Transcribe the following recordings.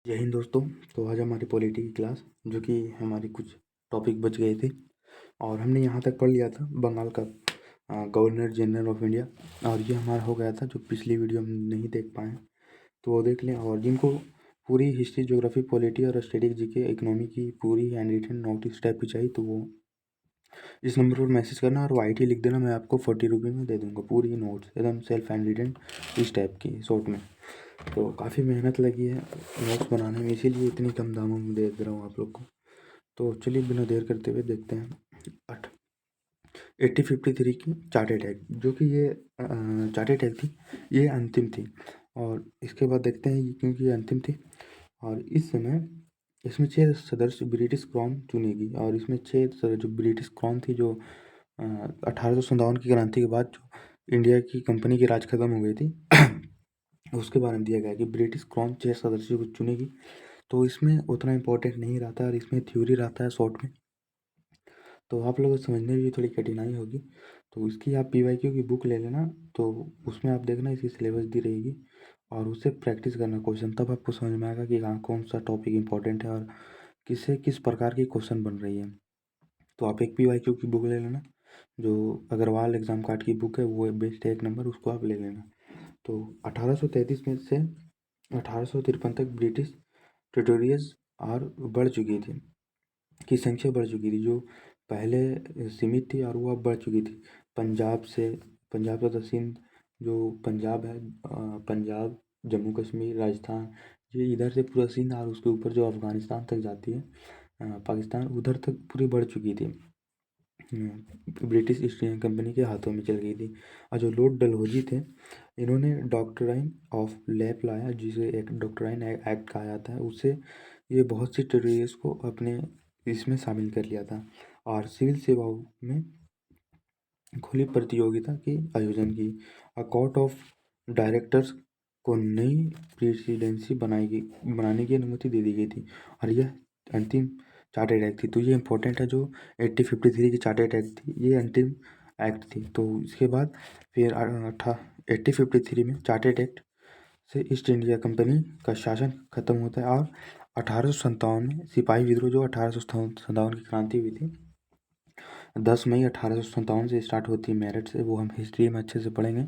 जय हिंद दोस्तों। तो आज हमारी पॉलिटी की क्लास जो कि हमारी कुछ टॉपिक बच गए थे और हमने यहाँ तक पढ़ लिया था बंगाल का गवर्नर जनरल ऑफ इंडिया। और ये हमारा हो गया था जो पिछली वीडियो हम नहीं देख पाए तो वो देख लें। और जिनको पूरी हिस्ट्री ज्योग्राफी पॉलिटी और स्टैटिक जीके इकोनॉमी की पूरी हैंड रिटन नोट इस टाइप की चाहिए तो वो इस नंबर पर मैसेज करना और वाईटी लिख देना। मैं आपको 40 रुपये में दे दूँगा पूरी नोट्स एकदम सेल्फ हैंड रिटन इस टाइप की शॉर्ट में। तो काफ़ी मेहनत लगी है नोट्स बनाने में, इसीलिए इतनी कम दामों में दे रहा हूँ आप लोग को। तो चलिए बिना देर करते हुए देखते हैं 8053 की चार्टेड एक्ट, जो कि ये चार्टेड एक्ट थी, ये अंतिम थी। और इसके बाद देखते हैं ये क्योंकि ये अंतिम थी और इस समय इसमें 6 सदस्य ब्रिटिश क्राउन चुनेगी। और इसमें 6 जो ब्रिटिश क्राउन थी जो 1857 की क्रांति के बाद जो इंडिया की कंपनी की राज खत्म हो गई थी उसके बारे में दिया गया कि ब्रिटिश क्राउन 6 सदस्यों को चुनेगी। तो इसमें उतना इम्पोर्टेंट नहीं रहता और इसमें थ्योरी रहता है शॉर्ट में, तो आप लोगों को समझने में भी थोड़ी कठिनाई होगी। तो इसकी आप पीवाईक्यू की बुक ले लेना, तो उसमें आप देखना इसकी सिलेबस दी रहेगी और उससे प्रैक्टिस करना क्वेश्चन, तब आपको समझ में आएगा कि हाँ कौन सा टॉपिक इंपॉर्टेंट है और किससे किस प्रकार की क्वेश्चन बन रही है। तो आप एक पीवाईक्यू की बुक ले लेना, जो अग्रवाल एग्जाम कार्ड की बुक है वो बेस्ट है, 1 नंबर, उसको आप ले लेना। तो 1833 में से 1853 तक ब्रिटिश टेरिटोरीज और बढ़ चुकी थी, की संख्या बढ़ चुकी थी। जो पहले सीमित थी और वो अब बढ़ चुकी थी। पंजाब से, पंजाब तथा सिंध, जो पंजाब है, पंजाब, जम्मू कश्मीर, राजस्थान, ये इधर से पूरा सिंध और उसके ऊपर जो अफ़गानिस्तान तक जाती है, पाकिस्तान, उधर तक पूरी बढ़ चुकी थी। ब्रिटिश ईस्ट इंडिया कंपनी के हाथों में चल गई थी। और जो लॉर्ड डलहौजी थे, इन्होंने डॉक्ट्राइन ऑफ लैप लाया, जिसे एक डॉक्ट्राइन एक्ट कहा जाता है। उससे ये बहुत सी टेररिस्ट को अपने इसमें शामिल कर लिया था और सिविल सेवाओं में खुली प्रतियोगिता की आयोजन की। कोर्ट ऑफ डायरेक्टर्स को नई प्रेसिडेंसी बनाने की अनुमति दे दी गई थी और यह अंतिम चार्टेड एक्ट थी। तो ये इंपॉर्टेंट है, जो 8053 की चार्टेड एक्ट थी ये अंतिम एक्ट थी। तो इसके बाद फिर 8053 में चार्टेड एक्ट से ईस्ट इंडिया कंपनी का शासन खत्म होता है और 1857 में सिपाही विद्रोह, जो 1857 की क्रांति हुई थी, 10 मई 1857 से स्टार्ट होती है मेरठ से, वो हम हिस्ट्री में अच्छे से पढ़ेंगे।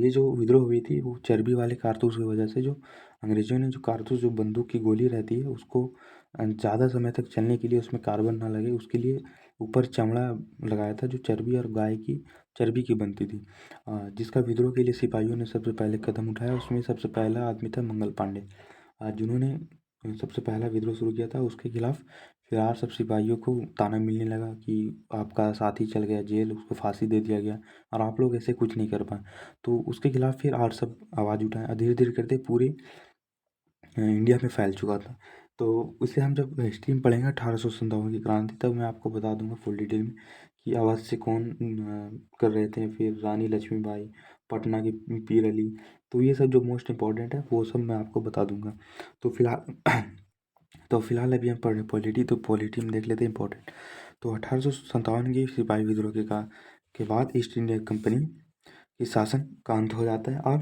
ये जो विद्रोह हुई थी वो चर्बी वाले कारतूस की वजह से, जो अंग्रेजों ने जो कारतूस, जो बंदूक की गोली रहती है उसको ज़्यादा समय तक चलने के लिए उसमें कार्बन ना लगे उसके लिए ऊपर चमड़ा लगाया था, जो चर्बी और गाय की चर्बी की बनती थी। जिसका विद्रोह के लिए सिपाहियों ने सबसे पहले कदम उठाया, उसमें सबसे पहला आदमी था मंगल पांडे, जिन्होंने सबसे पहला विद्रोह शुरू किया था। उसके खिलाफ फिर और सब सिपाहियों को ताना मिलने लगा कि आपका साथी चल गया जेल, उसको फांसी दे दिया गया और आप लोग ऐसे कुछ नहीं कर पाए। तो उसके खिलाफ फिर और सब आवाज़ उठाए, धीरे धीरे करते पूरे इंडिया में फैल चुका था। तो उसे हम जब हिस्ट्री में पढ़ेंगे 1857 की क्रांति, तब मैं आपको बता दूंगा फुल डिटेल में कि आवाज़ से कौन कर रहे थे। फिर रानी लक्ष्मीबाई, पटना की पीर अली, तो ये सब जो मोस्ट इम्पॉर्टेंट है वो सब मैं आपको बता दूंगा। तो फिलहाल तो फिलहाल अभी हम पढ़ रहे पॉलिटी, तो पॉलिटी में देख लेते हैं इंपॉर्टेंट। तो 1857 की सिपाही विद्रोह के बाद ईस्ट इंडिया कंपनी के शासन का अंत हो जाता है और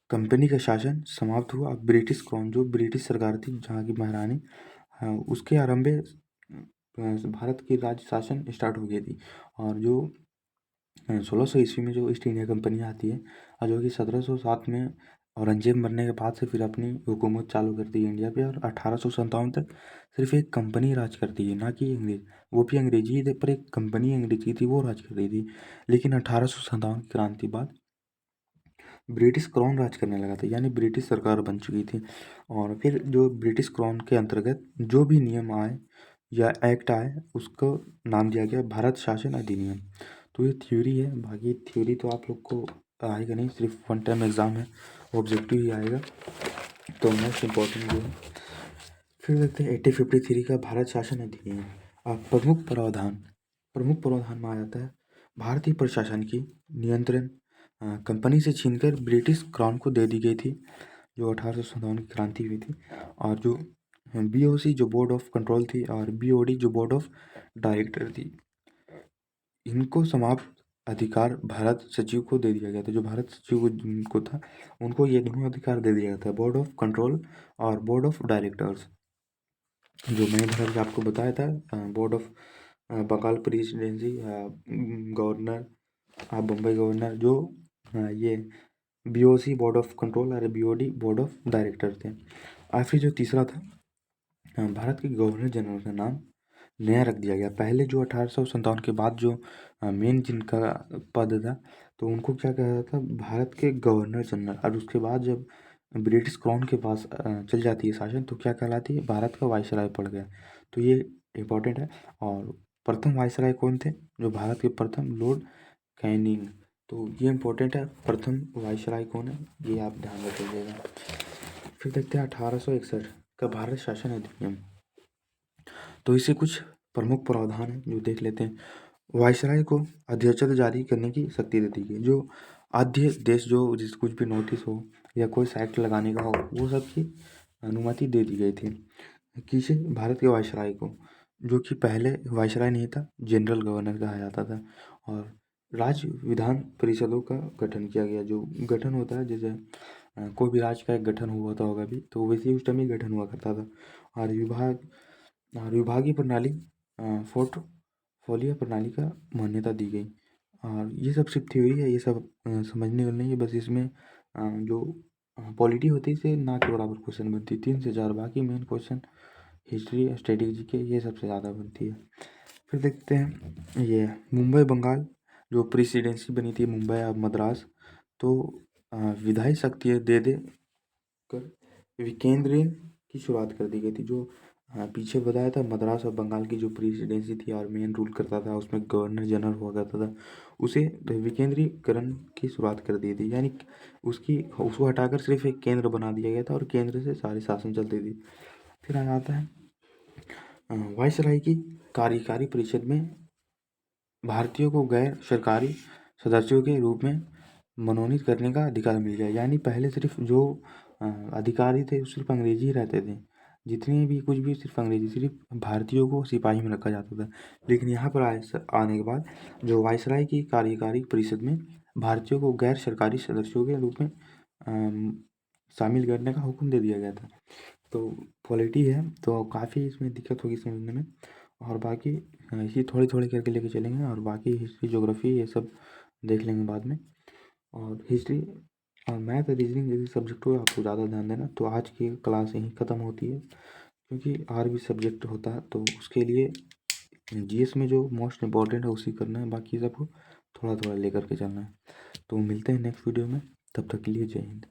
कंपनी का शासन समाप्त हुआ। ब्रिटिश क्राउन, जो ब्रिटिश सरकार थी जहाँ की महारानी, उसके आरंभे भारत की राज्य शासन स्टार्ट हो गई थी। और जो 1600 ईस्वी में जो ईस्ट इंडिया कंपनी आती है और जो कि 1707 में औरंगजेब मरने के बाद से फिर अपनी हुकूमत चालू करती है इंडिया पे, और 1857 तक सिर्फ एक कंपनी राज करती है, ना कि अंग्रेज। वो भी अंग्रेजी ही थे पर एक कंपनी अंग्रेजी थी वो राज कर रही थी। लेकिन 1857 की क्रांति बाद ब्रिटिश क्राउन राज करने लगा था, यानी ब्रिटिश सरकार बन चुकी थी। और फिर जो ब्रिटिश क्राउन के अंतर्गत जो भी नियम आए या एक्ट आए उसको नाम दिया गया भारत शासन अधिनियम। तो ये थ्योरी है, बाकी थ्योरी तो आप लोग को आएगा नहीं, सिर्फ 1 टाइम एग्ज़ाम है, ऑब्जेक्टिव ही आएगा। तो मोस्ट इम्पोर्टेंट जो है, फिर देखते हैं 8053 का भारत शासन अधिनियम। प्रमुख प्रावधान में आ जाता है भारतीय प्रशासन की नियंत्रण कंपनी से छीनकर ब्रिटिश क्राउन को दे दी गई थी, जो 1857 की क्रांति हुई थी। और जो बीओसी जो बोर्ड ऑफ कंट्रोल थी और बीओडी जो बोर्ड ऑफ डायरेक्टर थी, इनको समाप्त अधिकार भारत सचिव को दे दिया गया था। जो भारत सचिव को था उनको ये दोनों अधिकार दे दिया गया था, बोर्ड ऑफ कंट्रोल और बोर्ड ऑफ डायरेक्टर्स। जो मैंने धर्म आपको बताया था, board of Bengal presidency, governor, Bombay governor, जो ये बीओसी बोर्ड ऑफ कंट्रोल और बीओडी बोर्ड ऑफ डायरेक्टर थे। आखिरी जो तीसरा था, भारत के गवर्नर जनरल का नाम नया रख दिया गया। पहले जो 1857 के बाद जो मेन जिनका पद था, तो उनको क्या कहा जाता था, भारत के गवर्नर जनरल। और उसके बाद जब ब्रिटिश क्राउन के पास चल जाती है शासन, तो क्या कहलाती है, भारत का वायसराय पड़ गया। तो ये इम्पोर्टेंट है। और प्रथम वायसराय कौन थे, जो भारत के प्रथम, लॉर्ड कैनिंग। तो ये इम्पोर्टेंट है, प्रथम वायसराय कौन है, ये आप ध्यान रखिएगा। फिर देखते हैं 1861 का भारत शासन अधिनियम। तो इससे कुछ प्रमुख प्रावधान है जो देख लेते हैं। वायसराय को अध्यक्षता जारी करने की शक्ति देती है। जो अध्यादेश, जो जिस कुछ भी नोटिस हो या कोई एक्ट लगाने का हो, वो सब की अनुमति दे दी गई थी। किसे, भारत के वायसराय को, जो कि पहले वायसराय नहीं था, जनरल गवर्नर कहा जाता था। और राज्य विधान परिषदों का गठन किया गया। जो गठन होता है, जैसे कोई भी राज्य का एक गठन हुआ था होगा भी, तो वैसे ही उस टाइम ही गठन हुआ करता था। और विभागीय प्रणाली, पोर्टफोलियो प्रणाली का मान्यता दी गई। और ये सब सिर्फ थ्योरी है, ये सब समझने वाला नहीं है। बस इसमें जो पॉलिटी होती है, इसे ना के बराबर क्वेश्चन बनती है, 3 से 4। बाकी मेन क्वेश्चन हिस्ट्री, स्ट्रेटेजी के, ये सबसे ज़्यादा बनती है। फिर देखते हैं ये मुंबई बंगाल, जो प्रेसिडेंसी बनी थी मुंबई और मद्रास, तो विधायी शक्तियाँ दे कर विकेंद्रीय की शुरुआत कर दी गई थी। जो पीछे बताया था, मद्रास और बंगाल की जो प्रेसिडेंसी थी और मेन रूल करता था, उसमें गवर्नर जनरल हुआ करता था, उसे विकेंद्रीकरण की शुरुआत कर दी थी। यानी उसको हटाकर सिर्फ एक केंद्र बना दिया गया था और केंद्र से सारे शासन चलती थी। फिर आ जाता है वायसराय की कार्यकारी परिषद में भारतीयों को गैर सरकारी सदस्यों के रूप में मनोनीत करने का अधिकार मिल गया। यानी पहले सिर्फ जो अधिकारी थे सिर्फ अंग्रेजी ही रहते थे, जितने भी कुछ भी सिर्फ अंग्रेजी, सिर्फ भारतीयों को सिपाही में रखा जाता था। लेकिन यहाँ पर आने के बाद जो वायसराय की कार्यकारी परिषद में भारतीयों को गैर सरकारी सदस्यों के रूप में शामिल करने का हुक्म दे दिया गया था। तो पॉलिटी है, तो काफ़ी इसमें दिक्कत होगी समझने में। और बाकी इसी थोड़ी थोड़ी करके लेके चलेंगे। और बाकी हिस्ट्री, ज्योग्राफी, ये सब देख लेंगे बाद में। और हिस्ट्री और मैथ, रीजनिंग जैसे सब्जेक्ट को आपको ज़्यादा ध्यान देना। तो आज की क्लास यहीं ख़त्म होती है, क्योंकि और भी सब्जेक्ट होता है, तो उसके लिए जीएस में जो मोस्ट इम्पॉर्टेंट है उसी करना है, बाकी सबको थोड़ा थोड़ा लेकर के चलना है। तो मिलते हैं नेक्स्ट वीडियो में, तब तक के लिए जय हिंद।